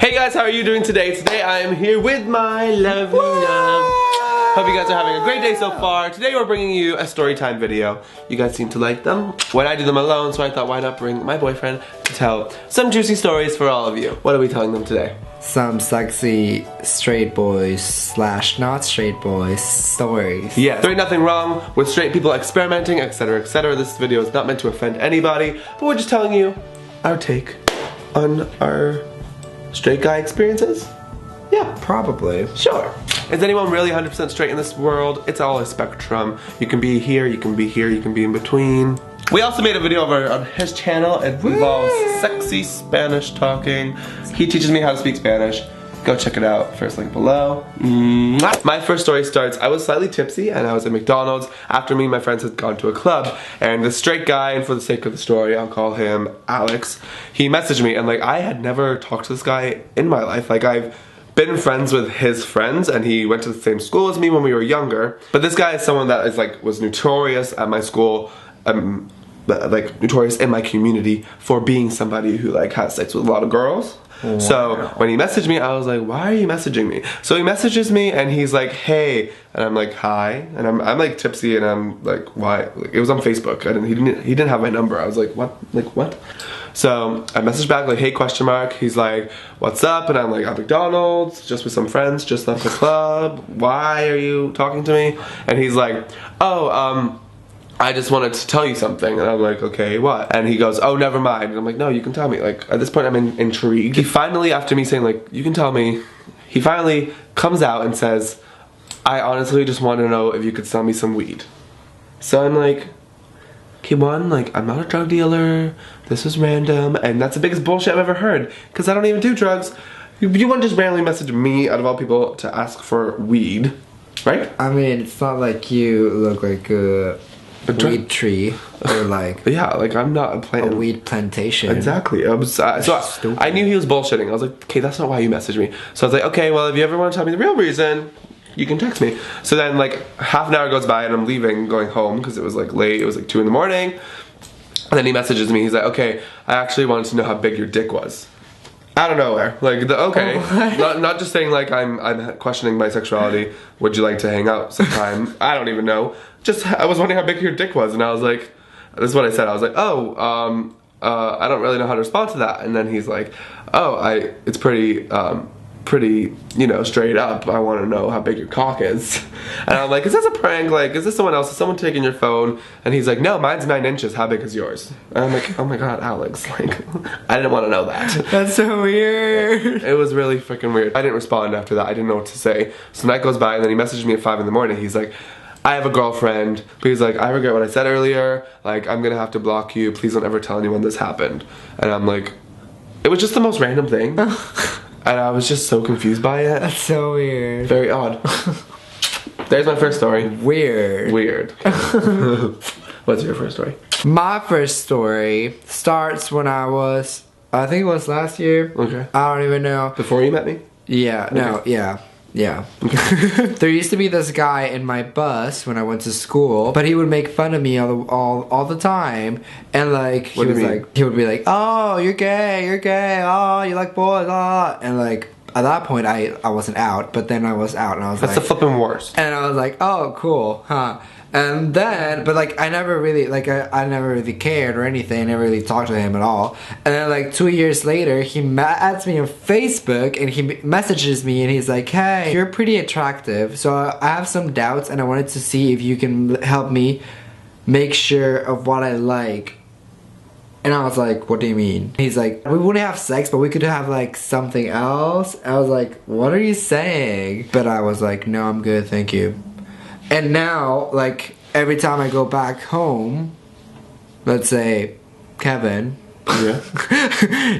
Hey guys, how are you doing today? Today I am here with my lovely love. Hope you guys are having a great day so far. Today we're bringing you a story time video. You guys seem to like them when I do them alone, so I thought why not bring my boyfriend to tell some juicy stories for all of you. What are we telling them today? Some sexy straight boys slash not straight boys stories. Yeah, there ain't nothing wrong with straight people experimenting, etc, etc. This video is not meant to offend anybody, but we're just telling you our take on our straight guy experiences? Yeah. Probably. Sure. Is anyone really 100% straight in this world? It's all a spectrum. You can be here, you can be here, you can be in between. We also made a video on his channel. It involves sexy Spanish talking. He teaches me how to speak Spanish. Go check it out. First link below. My first story starts, I was slightly tipsy and I was at McDonald's after me and my friends had gone to a club, and this straight guy, and for the sake of the story I'll call him Alex, he messaged me, and like I had never talked to this guy in my life. Like I've been friends with his friends and he went to the same school as me when we were younger, but this guy is someone that is like was notorious at my school, like notorious in my community for being somebody who like has sex with a lot of girls. Wow. So when he messaged me, I was like, why are you messaging me? So he messages me and he's like, hey, and I'm like, hi, and I'm like tipsy and I'm like, why? Like, it was on Facebook and he didn't have my number. I was like, what? Like what? So I messaged back like, hey, question mark. He's like, what's up? And I'm like, at McDonald's, just with some friends, just left the club. Why are you talking to me? And he's like, oh, I just wanted to tell you something. And I'm like, okay, what? And he goes, oh, never mind. And I'm like, no, you can tell me. Like, at this point, I'm intrigued. He finally, after me saying, like, you can tell me, he finally comes out and says, I honestly just want to know if you could sell me some weed. So I'm like, okay, one, like, I'm not a drug dealer. This is random. And that's the biggest bullshit I've ever heard, because I don't even do drugs. You wouldn't just randomly message me, out of all people, to ask for weed, right? I mean, it's not like you look like a weed tree or like yeah, like I'm not a weed plantation. Exactly. I was so I knew he was bullshitting. I was like, okay, that's not why you messaged me. So I was like, okay, well, if you ever want to tell me the real reason, you can text me. So then like half an hour goes by and I'm leaving, going home because it was like late. It was like 2 in the morning. And then he messages me. He's like, okay, I actually wanted to know how big your dick was. Out of nowhere, like okay, not just saying like I'm questioning my sexuality. Would you like to hang out sometime? I don't even know. Just I was wondering how big your dick was, and I was like, this is what I said. I was like, oh, I don't really know how to respond to that. And then he's like, oh, it's pretty, you know, straight up. I want to know how big your cock is. And I'm like, is this a prank? Like, is this someone else? Is someone taking your phone? And he's like, no, mine's 9 inches. How big is yours? And I'm like, oh my god, Alex. Like, I didn't want to know that. That's so weird. It was really freaking weird. I didn't respond after that. I didn't know what to say. So night goes by and then he messaged me at 5 in the morning. He's like, I have a girlfriend. But he's like, I regret what I said earlier. Like, I'm gonna have to block you. Please don't ever tell anyone this happened. And I'm like, it was just the most random thing. And I was just so confused by it. That's so weird. Very odd. There's my first story. Weird. Weird. What's your first story? My first story starts when I think it was last year. Okay. I don't even know. Before you met me? Yeah, okay. no, yeah. There used to be this guy in my bus when I went to school, but he would make fun of me all the time, and like he would be like, oh, you're gay, oh, you like boys, and like at that point I wasn't out, but then I was out, and I was that's like, the flipping worst. And I was like, oh, cool, huh? And then, but like I never really cared or anything. I never really talked to him at all. And then like 2 years later, he adds me on Facebook and he messages me and he's like, hey, you're pretty attractive. So I have some doubts and I wanted to see if you can help me make sure of what I like. And I was like, what do you mean? He's like, we wouldn't have sex, but we could have like something else. I was like, what are you saying? But I was like, no, I'm good, thank you. And now, like, every time I go back home, let's say, Kevin, yeah.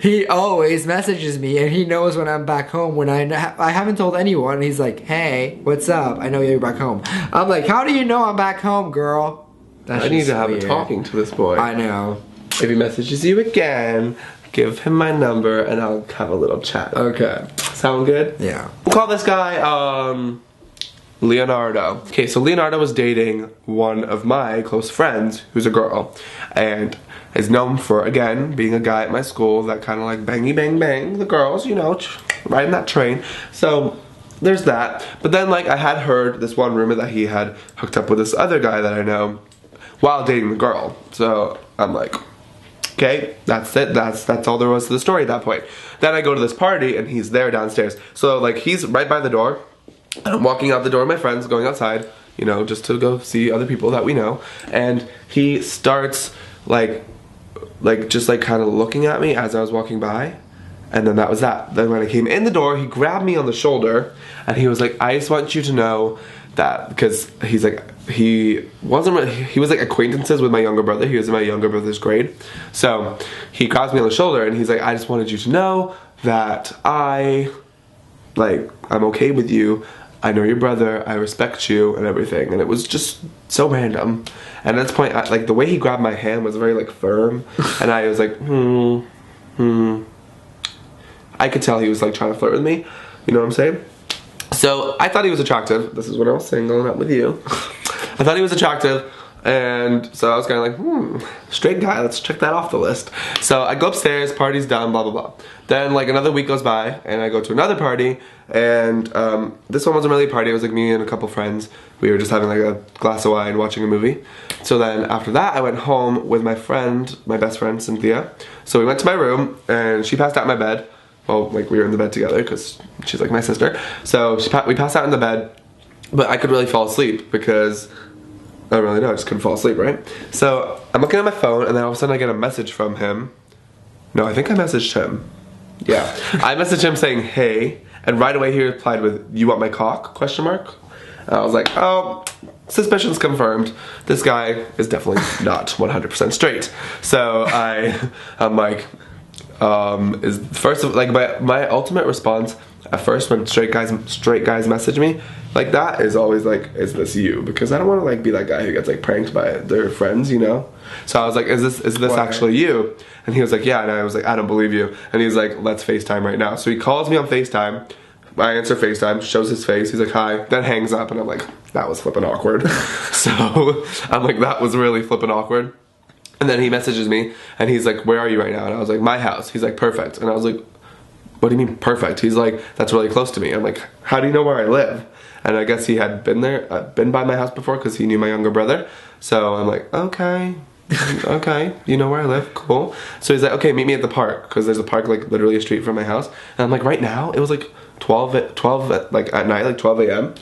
he always messages me, and he knows when I'm back home, when I haven't told anyone. He's like, hey, what's up? I know you're back home. I'm like, how do you know I'm back home, girl? I need to have a talking to this boy. I know. If he messages you again, give him my number, and I'll have a little chat. Okay. Sound good? Yeah. We'll call this guy, Leonardo. Okay, so Leonardo was dating one of my close friends who's a girl, and is known for, again, being a guy at my school that kind of like bangy bang bang the girls, you know, riding that train. So there's that. But then like I had heard this one rumor that he had hooked up with this other guy that I know while dating the girl. So I'm like, okay, that's it. That's all there was to the story at that point. Then I go to this party and he's there downstairs. So like he's right by the door. And I'm walking out the door with my friends, going outside, you know, just to go see other people that we know. And he starts like just like kind of looking at me as I was walking by. And then that was that. Then when I came in the door, he grabbed me on the shoulder and he was like, I just want you to know that, because he's like, he was like acquaintances with my younger brother. He was in my younger brother's grade. So he grabs me on the shoulder and he's like, I just wanted you to know that I'm okay with you. I know your brother, I respect you and everything. And it was just so random. And at this point, like the way he grabbed my hand was very like firm. And I was like, I could tell he was like trying to flirt with me. You know what I'm saying? So I thought he was attractive. This is when I was single, not with you. I thought he was attractive. And so I was kind of like, straight guy, let's check that off the list. So I go upstairs, party's done, blah, blah, blah. Then like another week goes by and I go to another party, and this one wasn't really a party, it was like me and a couple friends. We were just having like a glass of wine, watching a movie. So then after that I went home with my friend, my best friend, Cynthia. So we went to my room and she passed out in my bed. Well, like we were in the bed together because she's like my sister. So we passed out in the bed, but I could really fall asleep because I don't really know, I just couldn't fall asleep, right? So I'm looking at my phone and then all of a sudden I get a message from him. No, I think I messaged him. Yeah. I messaged him saying, hey, and right away he replied with, you want my cock, question mark? And I was like, oh, suspicions confirmed. This guy is definitely not 100% straight. So I'm like, is first of like my ultimate response at first when straight guys message me like that is always like, is this you? Because I don't want to like be that guy who gets like pranked by their friends, you know. So I was like, is this actually you? And he was like, yeah. And I was like, I don't believe you. And he's like, let's FaceTime right now. So he calls me on FaceTime. I answer FaceTime, shows his face. He's like, hi. Then hangs up, and I'm like, that was flippin' awkward. So I'm like, that was really flippin' awkward. And then he messages me and he's like, where are you right now? And I was like, my house. He's like, perfect. And I was like, what do you mean perfect? He's like, that's really close to me. I'm like, how do you know where I live? And I guess he had been there, been by my house before because he knew my younger brother. So I'm like, okay, okay, you know where I live, cool. So he's like, okay, meet me at the park, because there's a park like literally a street from my house. And I'm like, right now? It was like 12 like at night, like 12 a.m.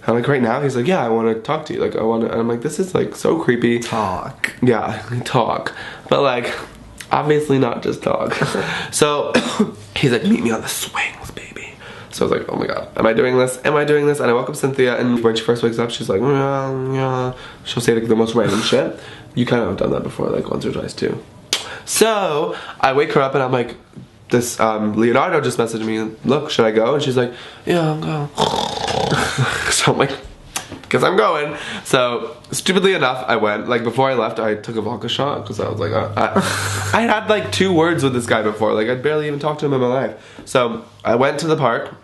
I'm like, right now? He's like, yeah, I want to talk to you. Like, I want to, and I'm like, this is like so creepy. Talk. Yeah, talk. But like, obviously not just talk. So he's like, meet me on the swings, baby. So I was like, oh my god, am I doing this? Am I doing this? And I woke up Cynthia, and when she first wakes up, she's like, yeah. She'll say like the most random shit. You kind of have done that before, like once or twice too. So I wake her up and I'm like, this Leonardo just messaged me, look, should I go? And she's like, yeah, I'll go. So I'm like, guess I'm going. So stupidly enough, I went. Like before I left, I took a vodka shot because I was like, I had like 2 words with this guy before. Like I'd barely even talked to him in my life. So I went to the park.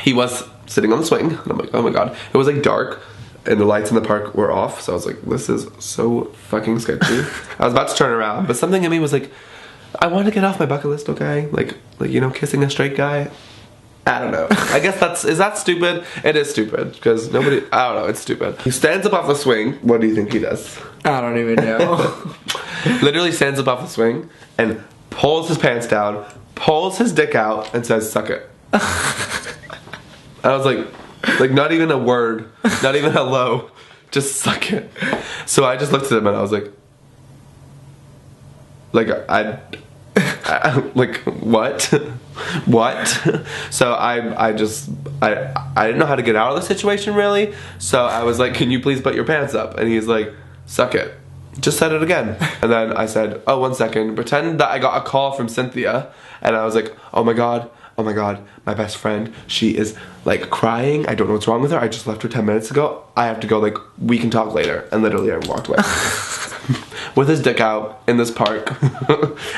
He was sitting on the swing, and I'm like, oh my god. It was like dark, and the lights in the park were off. So I was like, this is so fucking sketchy. I was about to turn around, but something in me was like, I want to get off my bucket list, okay? Like you know, kissing a straight guy. I don't know. I guess is that stupid? It is stupid because nobody. I don't know. It's stupid. He stands up off the swing. What do you think he does? I don't even know. Literally stands up off the swing and pulls his pants down, pulls his dick out, and says, "Suck it." I was like not even a word, not even hello, just suck it. So I just looked at him and I was like like what? What? So I didn't know how to get out of the situation really. So I was like, can you please put your pants up? And he's like, suck it. Just said it again. And then I said, oh, 1 second. Pretend that I got a call from Cynthia. And I was like, oh my god, my best friend, she is like crying. I don't know what's wrong with her. I just left her 10 minutes ago. I have to go, like, we can talk later. And literally I walked away. With his dick out in this park.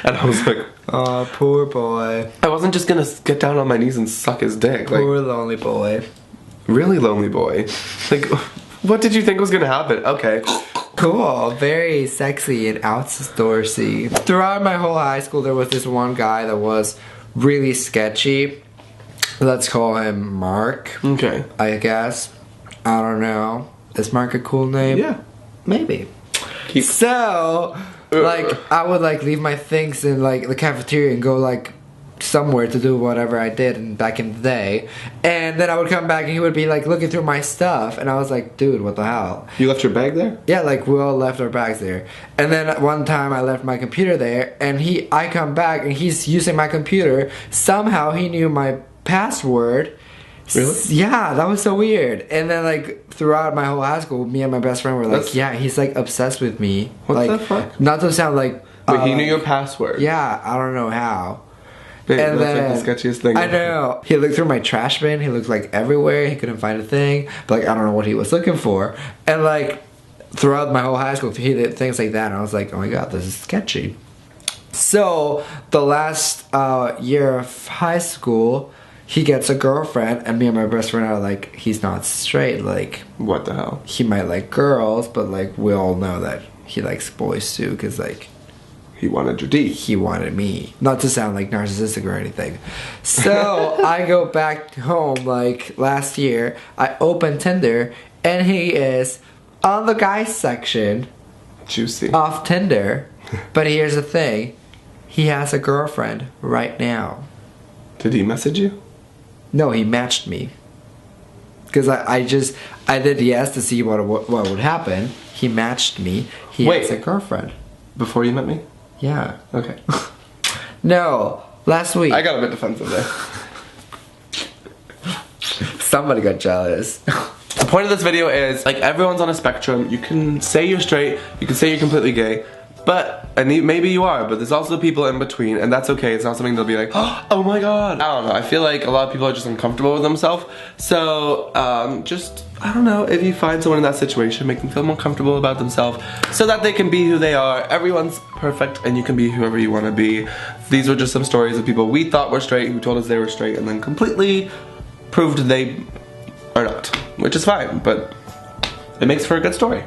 And I was like, oh, poor boy. I wasn't just gonna get down on my knees and suck his dick. Poor like, lonely boy. Really lonely boy. Like, what did you think was gonna happen? Okay. Cool, very sexy and outdoorsy. Throughout my whole high school, there was this one guy that was really sketchy. Let's call him Mark. Okay. I guess. I don't know. Is Mark a cool name? Yeah. Maybe. So, like, I would like leave my things in like the cafeteria and go like somewhere to do whatever I did back in the day, and then I would come back and he would be like looking through my stuff, and I was like, dude, what the hell? You left your bag there? Yeah, like we all left our bags there, and then one time I left my computer there, and I come back and he's using my computer. Somehow he knew my password. Really? Yeah, that was so weird. And then like throughout my whole high school, me and my best friend were like, yeah, he's like obsessed with me. What like, the fuck? Not to sound like Wait, he knew your password? Yeah, I don't know how. Babe, and that's then, like the sketchiest thing. I know. He looked through my trash bin. He looked like everywhere. He couldn't find a thing. But like I don't know what he was looking for. And like throughout my whole high school, he did things like that. And I was like, oh my god, this is sketchy. So the last year of high school, he gets a girlfriend, and me and my best friend are like, he's not straight. Like, what the hell? He might like girls, but like we all know that he likes boys too, because like. He wanted your D. He wanted me. Not to sound like narcissistic or anything. So I go back home like last year. I open Tinder and he is on the guys section. Juicy. Of Tinder. But here's the thing. He has a girlfriend right now. Did he message you? No, he matched me. Because I did yes to see what would happen. He matched me. He has a girlfriend. Before you met me? Yeah. Okay. No, last week. I got a bit defensive there. Somebody got jealous. The point of this video is, like, everyone's on a spectrum. You can say you're straight, you can say you're completely gay, maybe you are, but there's also people in between, and that's okay. It's not something they'll be like, oh my god. I don't know. I feel like a lot of people are just uncomfortable with themselves. So, I don't know, if you find someone in that situation, make them feel more comfortable about themselves so that they can be who they are. Everyone's perfect, and you can be whoever you want to be. These were just some stories of people we thought were straight, who told us they were straight, and then completely proved they are not, which is fine, but it makes for a good story.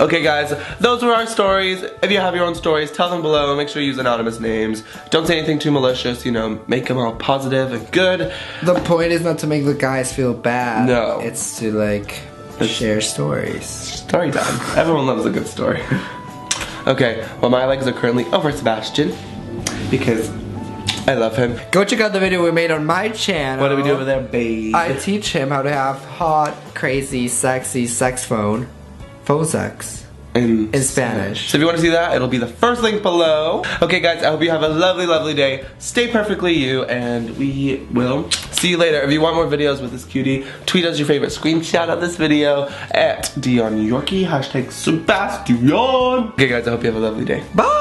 Okay guys, those were our stories. If you have your own stories, tell them below. Make sure you use anonymous names. Don't say anything too malicious, you know, make them all positive and good. The point is not to make the guys feel bad. No. It's to like share stories. Story time. Everyone loves a good story. Okay, well my legs are currently over Sebastian because I love him. Go check out the video we made on my channel. What do we do over there, babe? I teach him how to have hot, crazy, sexy sex phone sex in Spanish. So if you want to see that, it'll be the first link below. Okay guys, I hope you have a lovely, lovely day. Stay perfectly you, and we will see you later. If you want more videos with this cutie, tweet us your favorite screenshot of this video at DionYorkie, #Sebastian. Okay guys, I hope you have a lovely day. Bye!